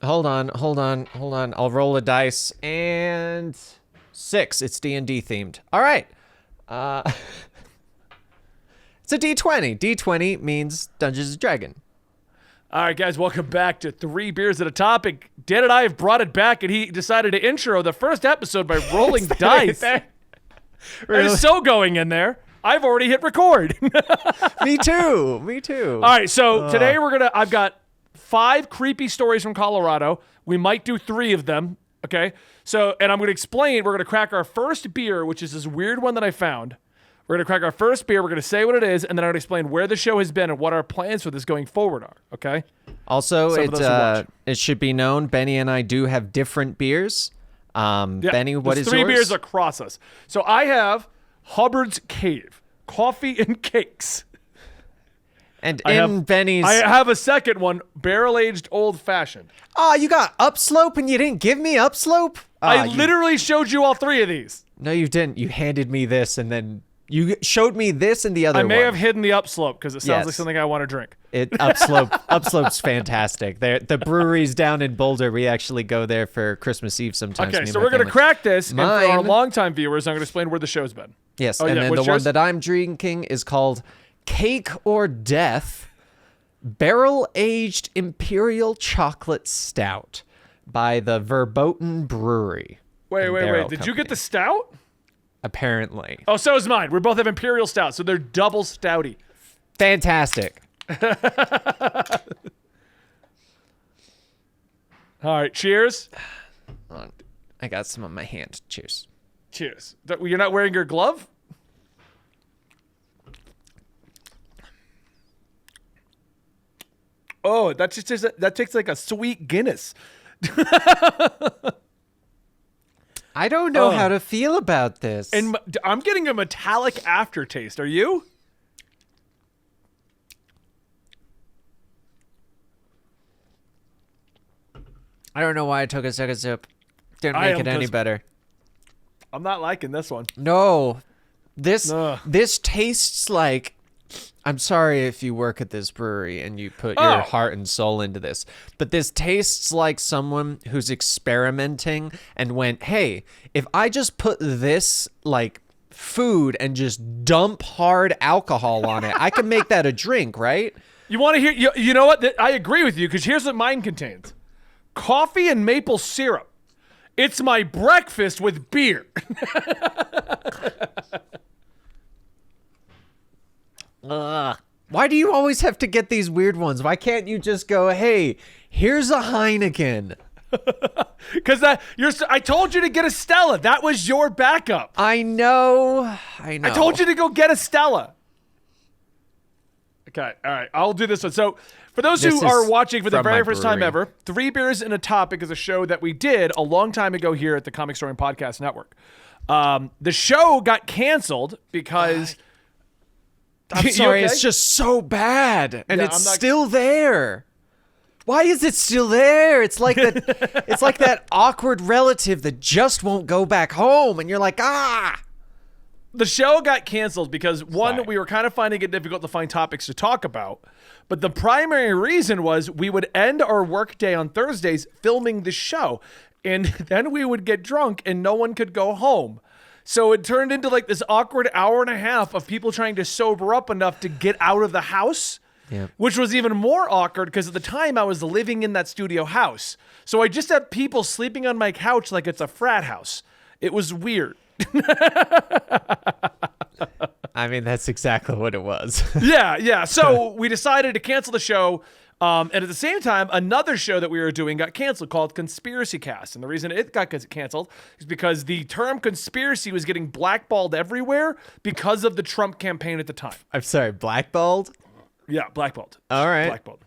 Hold on. I'll roll a dice and 6. It's D&D themed. All right. It's a D20. D20 means Dungeons and Dragon. All right, guys, welcome back to 3 Beers at a Topic. Dan and I have brought it back, and he decided to intro the first episode by rolling dice. Really? I'm so going in there. I've already hit record. Me too. All right, so today I've got 5 creepy stories from Colorado. We might do 3 of them, okay? So, and I'm going to explain, we're going to crack our first beer, which is this weird one that I found. We're going to crack our first beer, we're going to say what it is, and then I'm going to explain where the show has been and what our plans for this going forward are, okay? Also, it should be known, Benny and I do have different beers. Benny, what is 3 yours? beers across us. So I have Hubbard's Cave, coffee and cakes. And I have a second one, barrel-aged old-fashioned. Oh, you got Upslope and you didn't give me Upslope? I literally showed you all 3 of these. No, you didn't. You handed me this and then you showed me this and the other one. I may have hidden the Upslope because it sounds like Yes. something I want to drink. Upslope's fantastic. The brewery's down in Boulder. We actually go there for Christmas Eve sometimes. Okay, me so and my we're going to family. crack this, and for our Mine- longtime viewers, I'm going to explain where the show's been. Yes, Oh, and yeah, then what's the one yours? that I'm drinking is called Cake or Death Barrel-Aged Imperial Chocolate Stout by the Verboten Brewery. Wait. Barrel Did you get Company. the stout? Apparently. Oh, so is mine. We both have Imperial Stout, so they're double stouty. Fantastic. All right, cheers. Hold on. I got some on my hand. Cheers. Cheers. You're not wearing your glove? Oh, that tastes like a sweet Guinness. I don't know how to feel about this. And I'm getting a metallic aftertaste. Are you? I don't know why I took a second sip. Didn't I make am it any pissed. better. I'm not liking this one. No. This Ugh. this tastes like, I'm sorry if you work at this brewery and you put your heart and soul into this, but this tastes like someone who's experimenting and went, hey, if I just put this like food and just dump hard alcohol on it, I can make that a drink, right? You want to hear? You know what? I agree with you because here's what mine contains: coffee and maple syrup. It's my breakfast with beer. Why do you always have to get these weird ones? Why can't you just go, hey, here's a Heineken? Because I told you to get a Stella. That was your backup. I know. I told you to go get a Stella. Okay, all right. I'll do this one. So, for those This who are is watching for the from very my first time brewery. ever, 3 Beers and a Topic is a show that we did a long time ago here at the Comic Story Podcast Network. The show got canceled because... I'm You sorry, okay? it's just so bad, and Yeah, it's I'm not- still there. Why is it still there? It's like that. It's like that awkward relative that just won't go back home, and you're like, ah. The show got canceled because, one, Sorry. we were kind of finding it difficult to find topics to talk about. But the primary reason was we would end our workday on Thursdays filming the show. And then we would get drunk and no one could go home. So it turned into like this awkward hour and a half of people trying to sober up enough to get out of the house. Yeah. Which was even more awkward because at the time I was living in that studio house. So I just had people sleeping on my couch like it's a frat house. It was weird. I mean, that's exactly what it was. Yeah. So we decided to cancel the show. And at the same time, another show that we were doing got canceled called Conspiracy Cast. And the reason it got canceled is because the term conspiracy was getting blackballed everywhere because of the Trump campaign at the time. I'm sorry, blackballed. Yeah, blackballed. All right. Blackballed.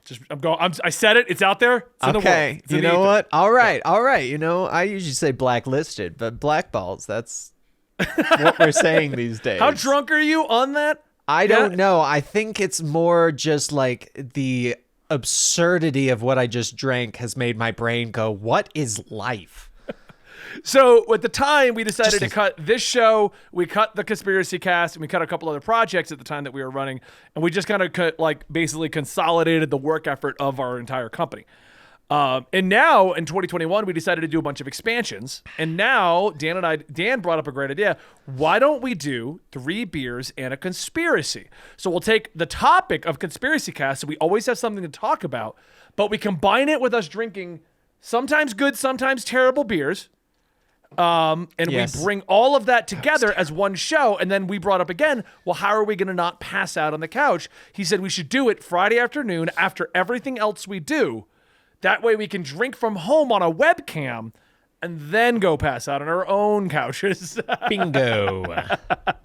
I said it. It's out there. It's in the world. Okay, It's you in the know ether. what? All right. You know, I usually say blacklisted, but blackballs. That's what we're saying these days. How drunk are you on that? I don't know. I think it's more just like the absurdity of what I just drank has made my brain go, what is life? So at the time, we decided to cut this show. We cut the Conspiracy Cast, and we cut a couple other projects at the time that we were running, and we just kind of basically consolidated the work effort of our entire company. And now in 2021, we decided to do a bunch of expansions. And now Dan brought up a great idea. Why don't we do 3 beers and a conspiracy? So we'll take the topic of Conspiracy Cast, so we always have something to talk about, but we combine it with us drinking sometimes good, sometimes terrible beers. And Yes. we bring all of that together as one show. And then we brought up again, well, how are we going to not pass out on the couch? He said we should do it Friday afternoon after everything else we do. That way we can drink from home on a webcam and then go pass out on our own couches. Bingo.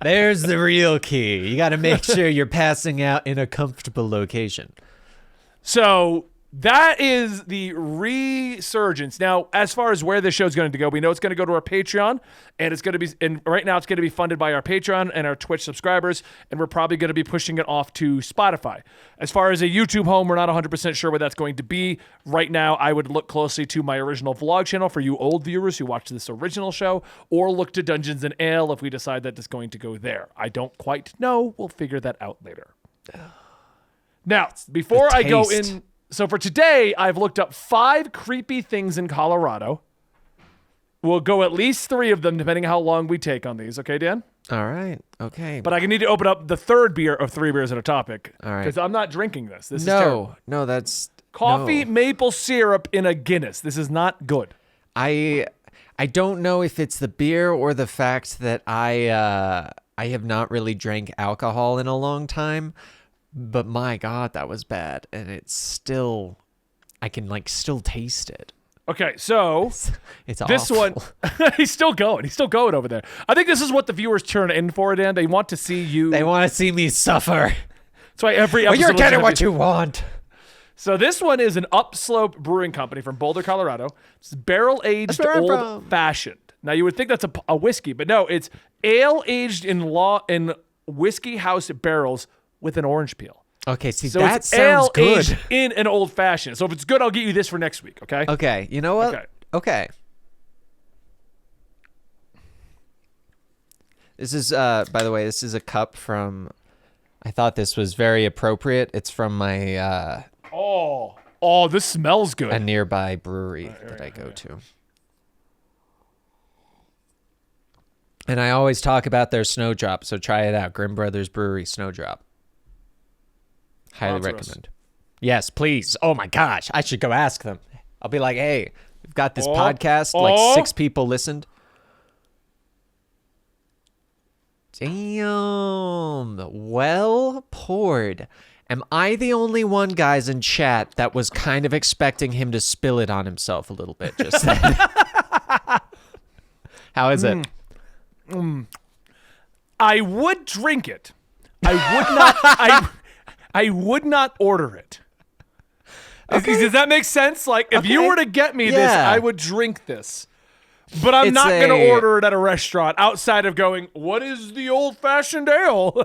There's the real key. You got to make sure you're passing out in a comfortable location. So that is the resurgence. Now, as far as where this show's going to go, we know it's going to go to our Patreon, and it's going to be, and right now it's going to be funded by our Patreon and our Twitch subscribers, and we're probably going to be pushing it off to Spotify. As far as a YouTube home, we're not 100% sure where that's going to be. Right now, I would look closely to my original vlog channel for you old viewers who watched this original show, or look to Dungeons and Ale if we decide that it's going to go there. I don't quite know. We'll figure that out later. Now, before I go in... So for today, I've looked up 5 creepy things in Colorado. We'll go at least 3 of them, depending on how long we take on these. Okay, Dan? All right. Okay. But I need to open up the 3rd beer of 3 beers at a topic. All right. Because I'm not drinking this. This is terrible. No, that's... Coffee no. maple syrup in a Guinness. This is not good. I don't know if it's the beer or the fact that I have not really drank alcohol in a long time. But my God, that was bad. And it's still, I can still taste it. Okay, so It's this awful. one, he's still going. He's still going over there. I think this is what the viewers turn in for, Dan. They want to see you. They want to see me suffer. That's why every Well, episode. you're was getting gonna what be- you want. So this one is an Upslope Brewing Company from Boulder, Colorado. It's barrel-aged That's where I'm from. old-fashioned. Now, you would think that's a whiskey, but no, it's ale-aged in whiskey house barrels with an orange peel. Okay, see, So that it's sounds ale-aged good. in an old-fashioned. So if it's good, I'll get you this for next week, okay? Okay, you know what? Okay. Okay. This is, by the way, this is a cup from, I thought this was very appropriate. It's from my, Oh, this smells good. a nearby brewery that I go to. And I always talk about their Snowdrop, so try it out. Grimm Brothers Brewery Snowdrop. Highly Sponsor us. recommend. Yes, please. Oh my gosh, I should go ask them. I'll be like, hey, we've got this Oh, podcast. oh. Like 6 people listened. Damn. Well poured. Am I the only one, guys, in chat that was kind of expecting him to spill it on himself a little bit just then? How is it? I would drink it. I would not. I would not order it. Does that make sense? Like, if you Okay. were to get me this, Yeah. I would drink this. But I'm It's not going to a- order it at a restaurant outside of going, what is the old-fashioned ale?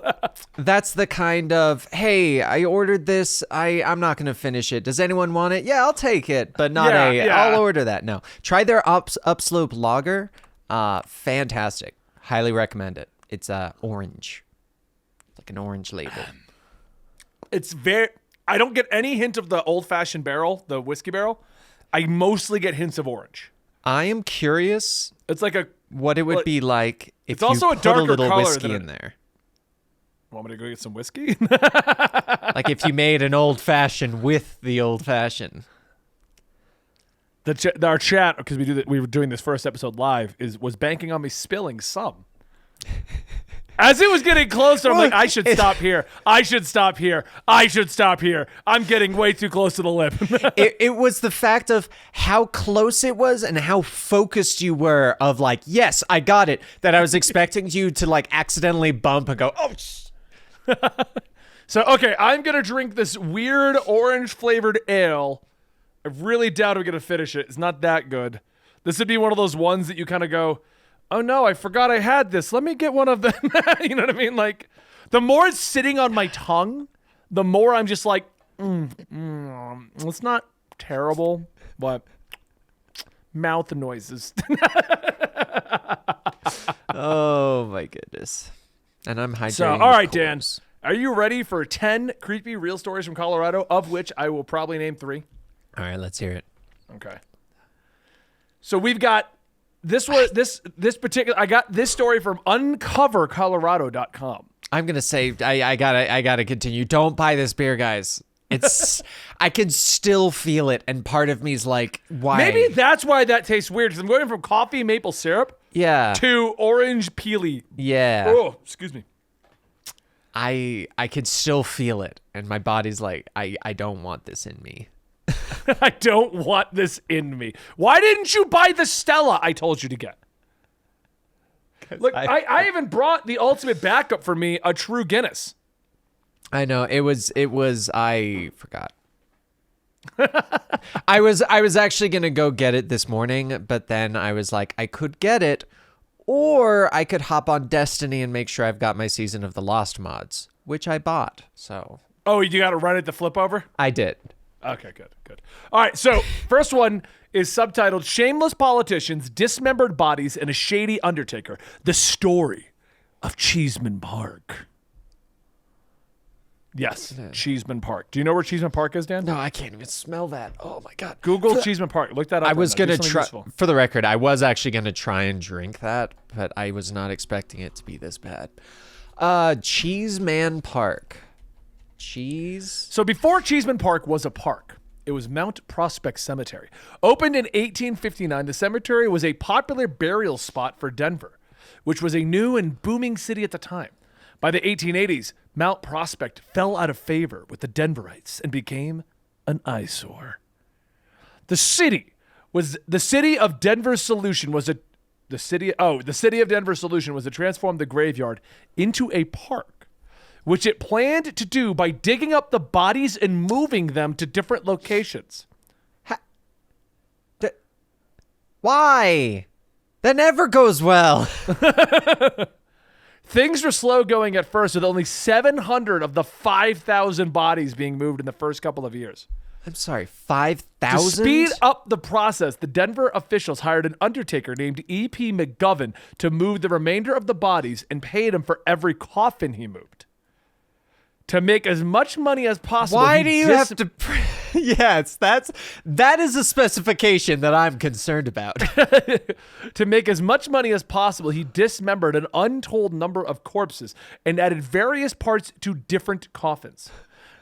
That's the kind of, hey, I ordered this. I'm not going to finish it. Does anyone want it? Yeah, I'll take it, but not Yeah. I'll order that. No. Try their Upslope Lager. Fantastic. Highly recommend it. It's orange. Like an orange label. It's very... I don't get any hint of the old-fashioned barrel, the whiskey barrel. I mostly get hints of orange. I am curious It's like a... what it would be like if It's also you a put darker a little color whiskey than in it- there. Want me to go get some whiskey? Like if you made an old fashioned with the old fashioned. Our chat, because we were doing this first episode live, was banking on me spilling some. As it was getting closer, I'm Well, like, I should stop here. I should stop here. I should stop here. I'm getting way too close to the lip. It was the fact of how close it was and how focused you were of like, yes, I got it, that I was expecting you to like accidentally bump and go, oh, So, okay, I'm going to drink this weird orange flavored ale. I really doubt I'm going to finish it. It's not that good. This would be one of those ones that you kind of go, oh no, I forgot I had this. Let me get one of them. You know what I mean? Like, the more it's sitting on my tongue, the more I'm just like, it's not terrible, but mouth noises. oh my goodness. And I'm hydrating. So, with all right, Dan, Coors. are you ready for 10 creepy real stories from Colorado, of which I will probably name 3? All right, let's hear it. Okay. So we've got this particular. I got this story from UncoverColorado.com. I'm gonna say I gotta continue. Don't buy this beer, guys. It's I can still feel it, and part of me is like, why? Maybe that's why that tastes weird. Because I'm going from coffee maple syrup to orange peely. Yeah. Oh, excuse me. I could still feel it, and my body's like, I don't want this in me. I don't want this in me. Why didn't you buy the Stella I told you to get? Look, I even brought the ultimate backup for me, a True Guinness. I know it was I forgot. I was actually gonna go get it this morning, but then I was like, I could get it, or I could hop on Destiny and make sure I've got my Season of the Lost mods, which I bought. So you got to run it to flip over? I did. Okay, good. All right, so first one is subtitled "Shameless Politicians, Dismembered Bodies, and a Shady Undertaker: The Story of Cheeseman Park." Yes, Cheeseman Park. Do you know where Cheeseman Park is, Dan? No, I can't even smell that. Oh my god. Google Cheeseman Park. Look that up. I was going gonna try. For the record, I was actually gonna try and drink that, but I was not expecting it to be this bad. Cheeseman Park. Cheese. So before Cheeseman Park was a park, it was Mount Prospect Cemetery. Opened in 1859, the cemetery was a popular burial spot for Denver, which was a new and booming city at the time. By the 1880s, Mount Prospect fell out of favor with the Denverites and became an eyesore. The city of Denver's solution was to transform the graveyard into a park, which it planned to do by digging up the bodies and moving them to different locations. Why? That never goes well. Things were slow going at first, with only 700 of the 5,000 bodies being moved in the first couple of years. I'm sorry, 5,000? To speed up the process, the Denver officials hired an undertaker named E.P. McGovern to move the remainder of the bodies and paid him for every coffin he moved. To make as much money as possible. Why do you have to... Yes, that is a specification that I'm concerned about. To make as much money as possible, he dismembered an untold number of corpses and added various parts to different coffins.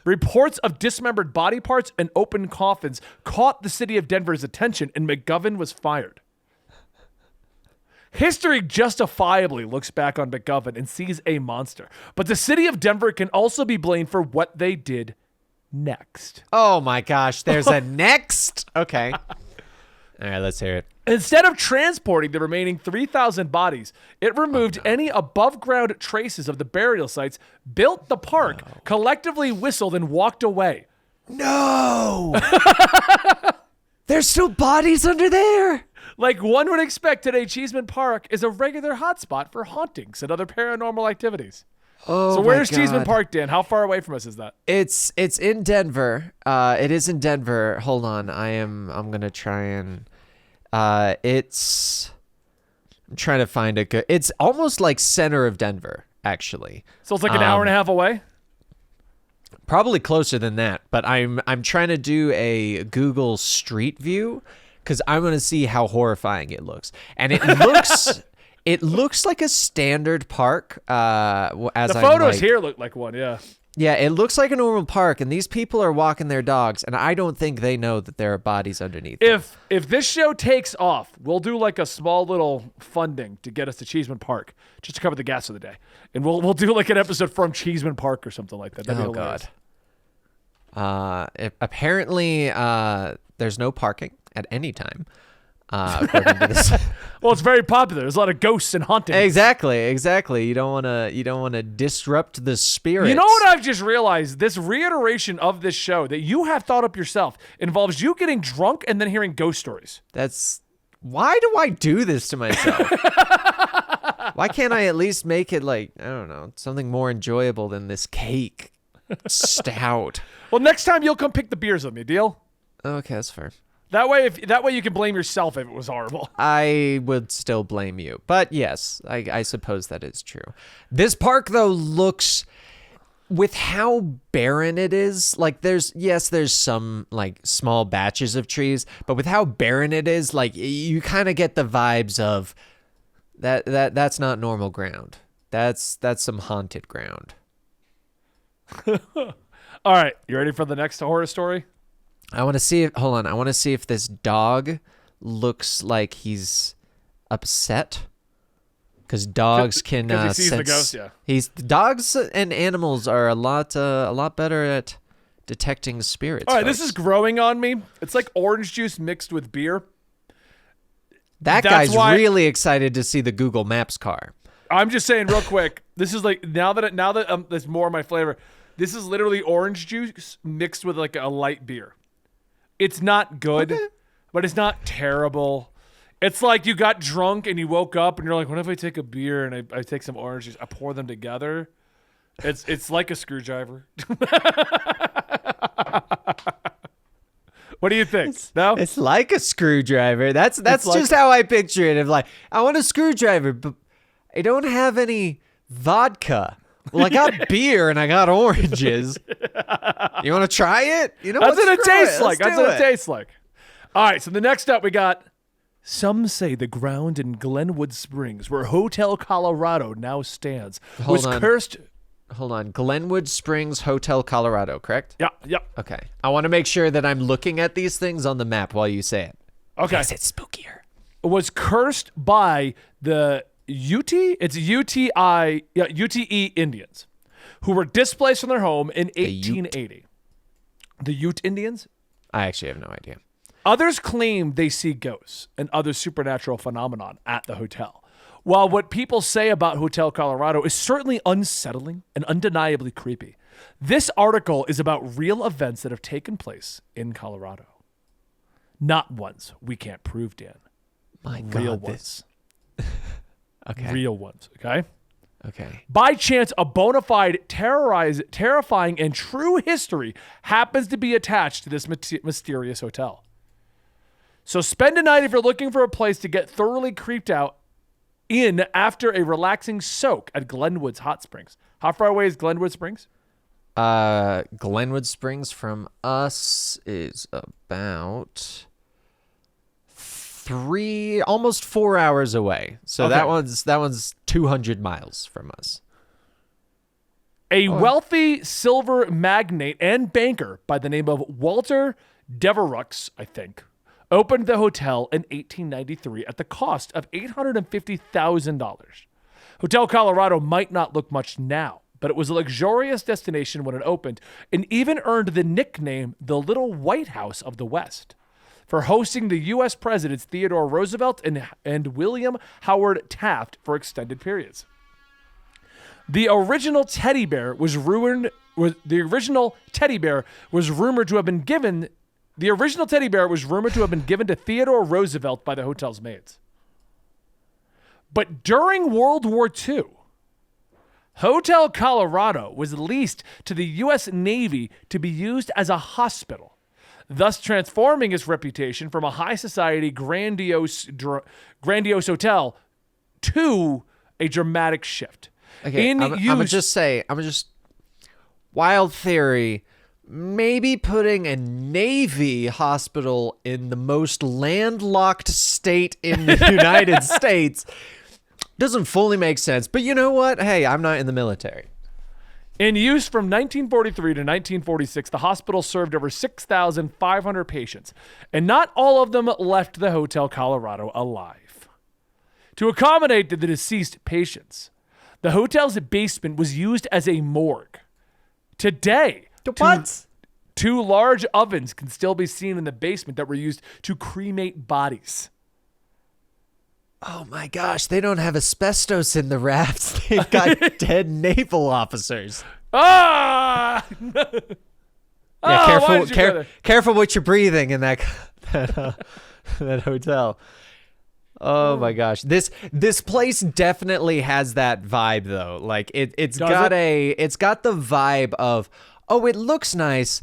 Reports of dismembered body parts and open coffins caught the city of Denver's attention, and McGovern was fired. History justifiably looks back on McGovern and sees a monster, but the city of Denver can also be blamed for what they did next. Oh my gosh, there's a next? Okay. All right, let's hear it. Instead of transporting the remaining 3,000 bodies, it removed any above-ground traces of the burial sites, built the park, collectively whistled, and walked away. No! There's still bodies under there! Like one would expect, today Cheeseman Park is a regular hotspot for hauntings and other paranormal activities. Oh, so where's Cheeseman Park, Dan? How far away from us is that? It's in Denver. It is in Denver. Hold on. I'm gonna try and I'm trying to find a good. It's almost like center of Denver, actually. So it's like an hour and a half away? Probably closer than that, but I'm trying to do a Google Street View because I want to see how horrifying it looks. And it looks it looks like a standard park. The photos here look like one, yeah. Yeah, it looks like a normal park, and these people are walking their dogs, and I don't think they know that there are bodies underneath them. If this show takes off, we'll do like a small little funding to get us to Cheeseman Park, just to cover the gas of the day. And we'll do like an episode from Cheeseman Park or something like that. That'd be hilarious. God. Apparently, there's no parking at any time. According to this. Well, it's very popular. There's a lot of ghosts and hauntings. Exactly. You don't want to disrupt the spirits. You know what I've just realized? This reiteration of this show that you have thought up yourself involves you getting drunk and then hearing ghost stories. Why do I do this to myself? Why can't I at least make it like, I don't know, something more enjoyable than this cake stout? Well, next time you'll come pick the beers with me, deal? Okay, that's fair. That way you can blame yourself if it was horrible. I would still blame you. But yes, I suppose that is true. This park, though, looks... with how barren it is, like there's some like small batches of trees, but with how barren it is, like you kind of get the vibes of that's not normal ground. That's some haunted ground. All right, you ready for the next horror story? I want to see if I want to see if this dog looks like he's upset. Because dogs can he sees the sense. ghost, yeah. Dogs and animals are a lot better at detecting spirits. All right, folks. this is growing on me. It's like orange juice mixed with beer. That That's guy's why- really excited to see the Google Maps car. I'm just saying real quick. This is like now that there's more of my flavor. This is literally orange juice mixed with like a light beer. It's not good, but it's not terrible. It's like you got drunk and you woke up and you're like, what if I take a beer and I take some orange juice, I pour them together? It's like a screwdriver. What do you think? No? It's like a screwdriver. That's like- just how I picture it. Of like, I want a screwdriver, but I don't have any vodka. Well, I got beer and I got oranges. You want to try it? You know That's what? what it Screw tastes Let's like. That's do what it tastes like. All right, so the next up we got, some say the ground in Glenwood Springs, where Hotel Colorado now stands, Hold was on. cursed. Hold on. Glenwood Springs Hotel, Colorado, correct? Yeah. Okay. I want to make sure that I'm looking at these things on the map while you say it. Okay. Is it spookier? Was cursed by the UTE Indians, who were displaced from their home in 1880. The Ute Indians? I actually have no idea. Others claim they see ghosts and other supernatural phenomenon at the hotel. While what people say about Hotel Colorado is certainly unsettling and undeniably creepy, this article is about real events that have taken place in Colorado. Not ones we can't prove, Dan. My Real God, ones. Okay. Real ones, okay? Okay. By chance, a bona fide, terrifying, and true history happens to be attached to this mysterious hotel. So spend a night if you're looking for a place to get thoroughly creeped out in after a relaxing soak at Glenwood's Hot Springs. How far away is Glenwood Springs? Glenwood Springs from us is about almost 4 hours away. So Okay. that one's 200 miles from us. A wealthy silver magnate and banker by the name of Walter Devereux, I think, opened the hotel in 1893 at the cost of $850,000. Hotel Colorado might not look much now, but it was a luxurious destination when it opened and even earned the nickname the Little White House of the West for hosting the U.S. presidents Theodore Roosevelt and William Howard Taft for extended periods. The original teddy bear was rumored to have been given to Theodore Roosevelt by the hotel's maids. But during World War II, Hotel Colorado was leased to the U.S. Navy to be used as a hospital, thus transforming its reputation from a high society grandiose hotel to a dramatic shift. Okay, I'm just wild theory. Maybe putting a Navy hospital in the most landlocked state in the United States doesn't fully make sense. But you know what? Hey, I'm not in the military. In use from 1943 to 1946, the hospital served over 6,500 patients, and not all of them left the Hotel Colorado alive. To accommodate the deceased patients, the hotel's basement was used as a morgue. Today, two large ovens can still be seen in the basement that were used to cremate bodies. Oh my gosh, they don't have asbestos in the rafts. They've got dead naval officers. Ah! Yeah, why did you go there? careful what you're breathing in that hotel. Oh my gosh. This place definitely has that vibe though. Like it's got the vibe of, oh, it looks nice,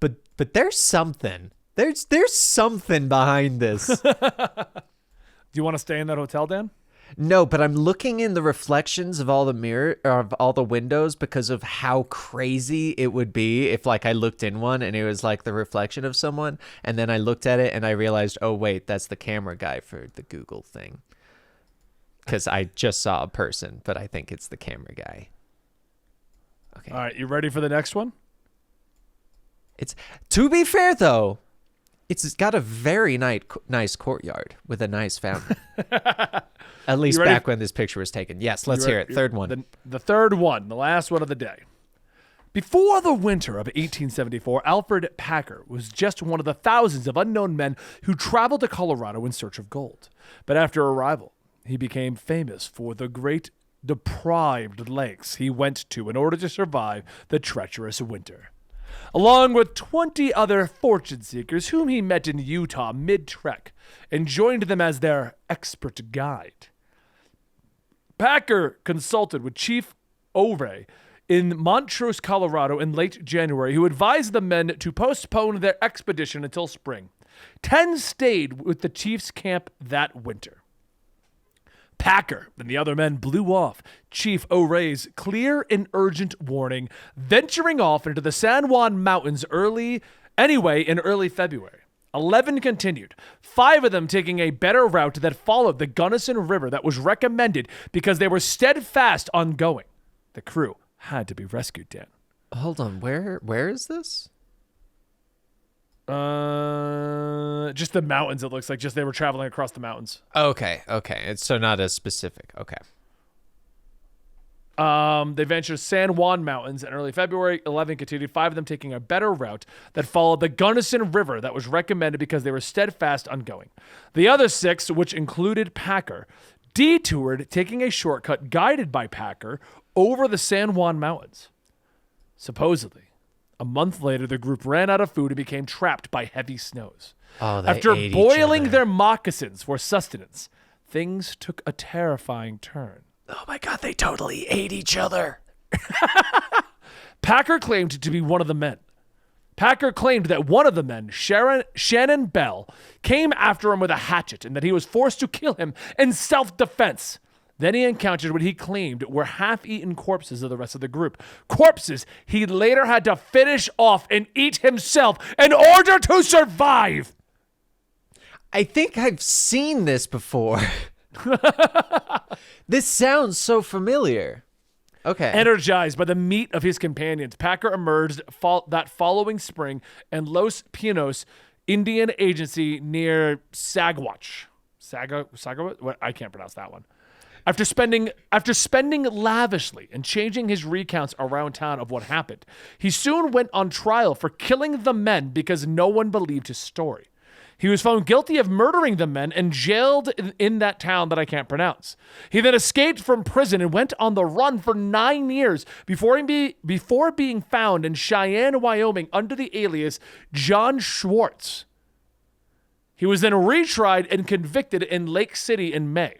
but there's something. There's something behind this. Do you want to stay in that hotel, Dan? No, but I'm looking in the reflections of all the windows because of how crazy it would be if like I looked in one and it was like the reflection of someone, and then I looked at it and I realized, oh wait, that's the camera guy for the Google thing. Because I just saw a person, but I think it's the camera guy. Okay. All right, you ready for the next one? It's, to be fair though, it's got a very nice courtyard with a nice fountain. At least back when this picture was taken. Yes, let's hear it. Third one. The third one, the last one of the day. Before the winter of 1874, Alfred Packer was just one of the thousands of unknown men who traveled to Colorado in search of gold. But after arrival, he became famous for the great deprived lengths he went to in order to survive the treacherous winter. Along with 20 other fortune seekers whom he met in Utah mid-trek and joined them as their expert guide. Packer consulted with Chief Ouray in Montrose, Colorado in late January, who advised the men to postpone their expedition until spring. 10 stayed with the chief's camp that winter. Packer and the other men blew off Chief Ouray's clear and urgent warning, venturing off into the San Juan Mountains in early February. 11 continued, 5 of them taking a better route that followed the Gunnison River that was recommended because they were steadfast on going. The crew had to be rescued, Dan. Hold on, where is this? Just the mountains, it looks like. Just they were traveling across the mountains. Okay. It's so not as specific. Okay. They ventured San Juan Mountains in early February. 11 continued, 5 of them taking a better route that followed the Gunnison River that was recommended because they were steadfast on going. The other 6, which included Packer, detoured, taking a shortcut guided by Packer over the San Juan Mountains. Supposedly, a month later, the group ran out of food and became trapped by heavy snows. Oh, After boiling their moccasins for sustenance, things took a terrifying turn. Oh my God, they totally ate each other. Packer claimed to be one of the men. Packer claimed that one of the men, Shannon Bell, came after him with a hatchet and that he was forced to kill him in self-defense. Then he encountered what he claimed were half-eaten corpses of the rest of the group. Corpses he later had to finish off and eat himself in order to survive. I think I've seen this before. This sounds so familiar. Okay. Energized by the meat of his companions, Packer emerged that following spring in Los Pinos Indian Agency near Sagawatch. Sagawatch? I can't pronounce that one. After spending lavishly and changing his recounts around town of what happened, he soon went on trial for killing the men because no one believed his story. He was found guilty of murdering the men and jailed in that town that I can't pronounce. He then escaped from prison and went on the run for 9 years before being found in Cheyenne, Wyoming under the alias John Schwartz. He was then retried and convicted in Lake City in May.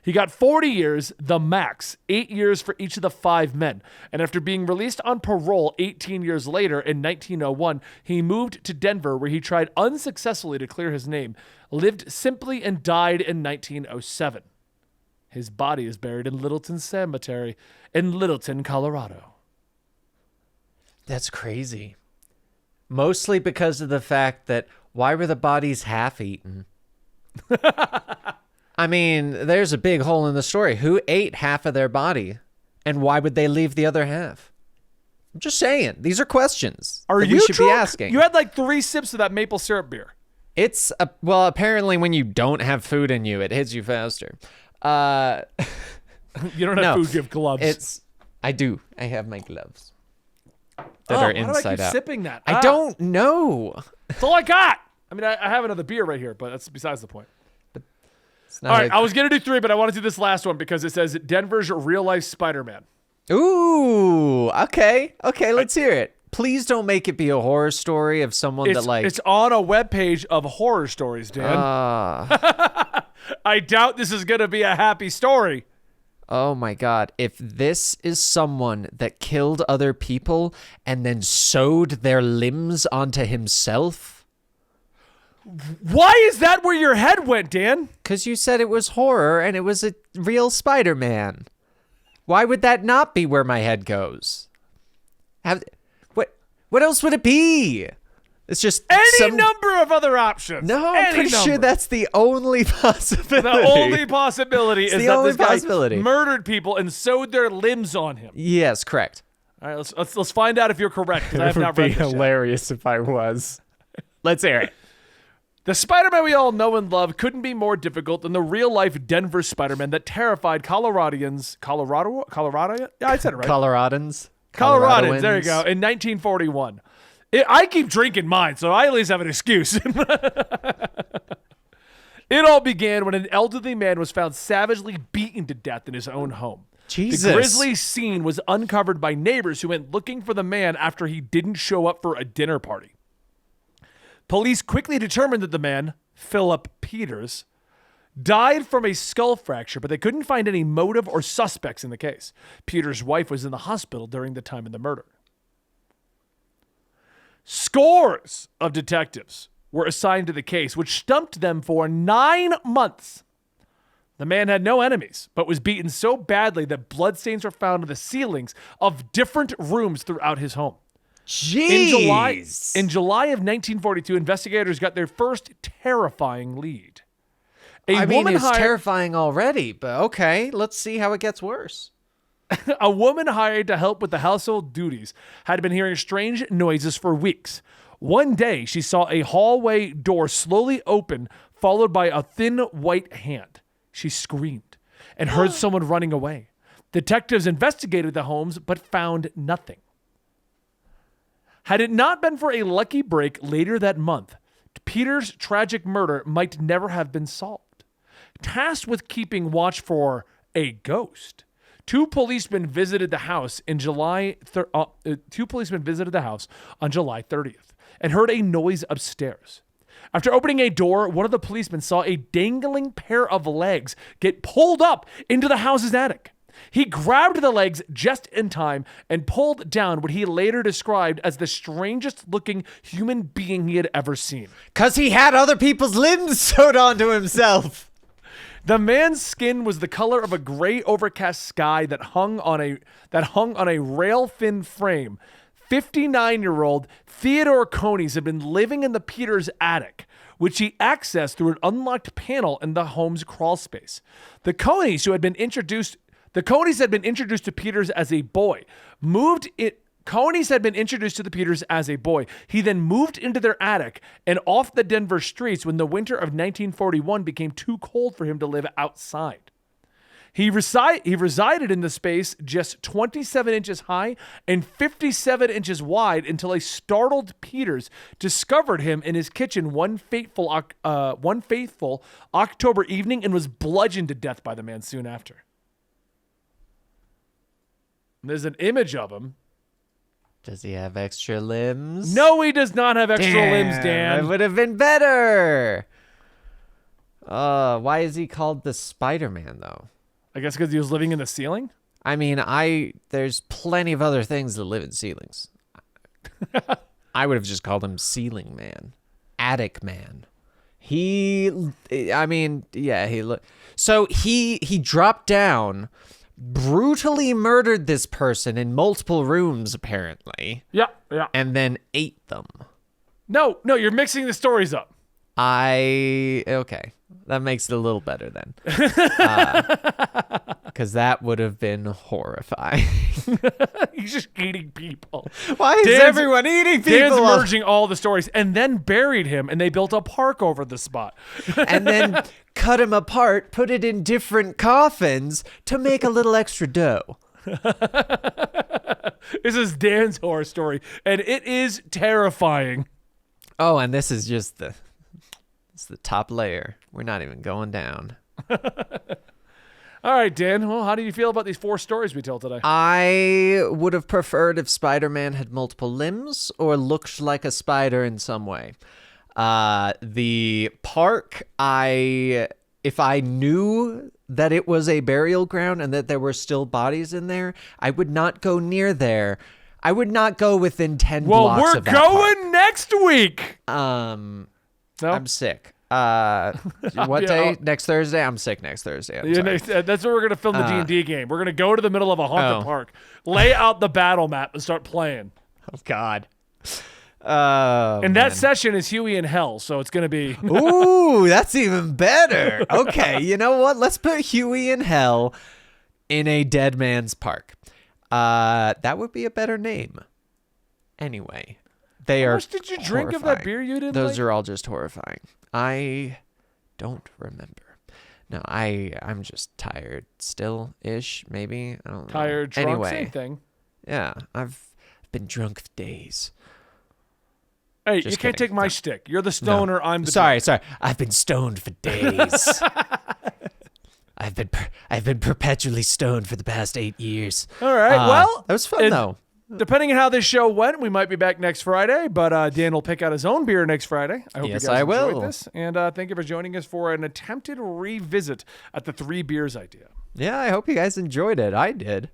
He got 40 years, the max, 8 years for each of the 5 men. And after being released on parole 18 years later in 1901, he moved to Denver where he tried unsuccessfully to clear his name, lived simply and died in 1907. His body is buried in Littleton Cemetery in Littleton, Colorado. That's crazy. Mostly because of the fact that why were the bodies half-eaten? I mean, there's a big hole in the story. Who ate half of their body, and why would they leave the other half? I'm just saying. These are questions that we should be asking. You had like 3 sips of that maple syrup beer. It's well, apparently when you don't have food in you, it hits you faster. You don't have food, you have gloves. I do. I have my gloves that are inside why do I keep out. sipping that? I don't know. That's all I got. I mean, I have another beer right here, but that's besides the point. All right, I was going to do 3, but I want to do this last one because it says Denver's real-life Spider-Man. Ooh, okay. Okay, let's hear it. Please don't make it be a horror story of someone that like... It's on a webpage of horror stories, Dan. I doubt this is going to be a happy story. Oh my God. If this is someone that killed other people and then sewed their limbs onto himself... Why is that where your head went, Dan? Because you said it was horror and it was a real Spider-Man. Why would that not be where my head goes? What else would it be? It's just any number of other options. No, I'm pretty sure that's the only possibility. The only possibility is that this guy murdered people and sewed their limbs on him. Yes, correct. All right, let's find out if you're correct, because I have not read this yet. It would be hilarious if I was. Let's hear it. The Spider-Man we all know and love couldn't be more difficult than the real-life Denver Spider-Man that terrified Coloradans. Colorado? Yeah, I said it right. Coloradans, there you go, in 1941. I keep drinking mine, so I at least have an excuse. It all began when an elderly man was found savagely beaten to death in his own home. Jesus. The grisly scene was uncovered by neighbors who went looking for the man after he didn't show up for a dinner party. Police quickly determined that the man, Philip Peters, died from a skull fracture, but they couldn't find any motive or suspects in the case. Peters' wife was in the hospital during the time of the murder. Scores of detectives were assigned to the case, which stumped them for 9 months. The man had no enemies, but was beaten so badly that bloodstains were found in the ceilings of different rooms throughout his home. Jeez. In July of 1942, investigators got their first terrifying lead. It's terrifying already, but okay, let's see how it gets worse. A woman hired to help with the household duties had been hearing strange noises for weeks. One day, she saw a hallway door slowly open, followed by a thin white hand. She screamed and heard someone running away. Detectives investigated the homes, but found nothing. Had it not been for a lucky break later that month, Peter's tragic murder might never have been solved. Tasked with keeping watch for a ghost, two policemen visited the house on July 30th and heard a noise upstairs. After opening a door, one of the policemen saw a dangling pair of legs get pulled up into the house's attic. He grabbed the legs just in time and pulled down what he later described as the strangest looking human being he had ever seen. 'Cause he had other people's limbs sewed onto himself. The man's skin was the color of a gray overcast sky that hung on a rail-thin frame. 59-year-old Theodore Coneys had been living in the Peters attic, which he accessed through an unlocked panel in the home's crawl space. The Coneys had been introduced to Peters as a boy. Coneys had been introduced to the Peters as a boy. He then moved into their attic and off the Denver streets when the winter of 1941 became too cold for him to live outside. He resided in the space just 27 inches high and 57 inches wide until a startled Peters discovered him in his kitchen one fateful October evening and was bludgeoned to death by the man soon after. There's an image of him. Does he have extra limbs? No, he does not have extra limbs, Dan. It would have been better. Why is he called the Spider-Man, though? I guess because he was living in the ceiling? I mean, there's plenty of other things that live in ceilings. I would have just called him Ceiling Man. Attic Man. So he dropped down, brutally murdered this person in multiple rooms, apparently. Yeah. And then ate them. No, you're mixing the stories up. Okay. That makes it a little better then. Because that would have been horrifying. He's just eating people. Why is everyone eating people? Dan's merging all the stories and then buried him, and they built a park over the spot. And then cut him apart, put it in different coffins to make a little extra dough. This is Dan's horror story, and it is terrifying. Oh, and this is just the top layer. We're not even going down. All right, Dan. Well, how do you feel about these 4 stories we told today? I would have preferred if Spider-Man had multiple limbs or looked like a spider in some way. The park, if I knew that it was a burial ground and that there were still bodies in there, I would not go near there. I would not go within 10 blocks of that Well, we're going park. next week. No? I'm sick. What day? Next Thursday? I'm sick next Thursday. I'm sorry. That's where we're going to film the D&D game. We're going to go to the middle of a haunted park, lay out the battle map, and start playing. Oh, God. And that session is Huey in hell, so it's going to be... Ooh, that's even better. Okay, you know what? Let's put Huey in hell in a dead man's park. That would be a better name. Anyway, they How are much did you drink of that beer you didn't Those like? are all just horrifying. I don't remember. No, I'm just tired still-ish, maybe. I don't know. Tired, drunk, anyway, same thing. Yeah, I've been drunk for days. Hey, Just you can't kidding. take my No. shtick. You're the stoner, I'm the Sorry. I've been stoned for days. I've been perpetually stoned for the past 8 years. All right, well... that was fun though. Depending on how this show went, we might be back next Friday, but Dan will pick out his own beer next Friday. I hope Yes, you guys I enjoyed will. this. And thank you for joining us for an attempted revisit at the 3 beers idea. Yeah, I hope you guys enjoyed it. I did.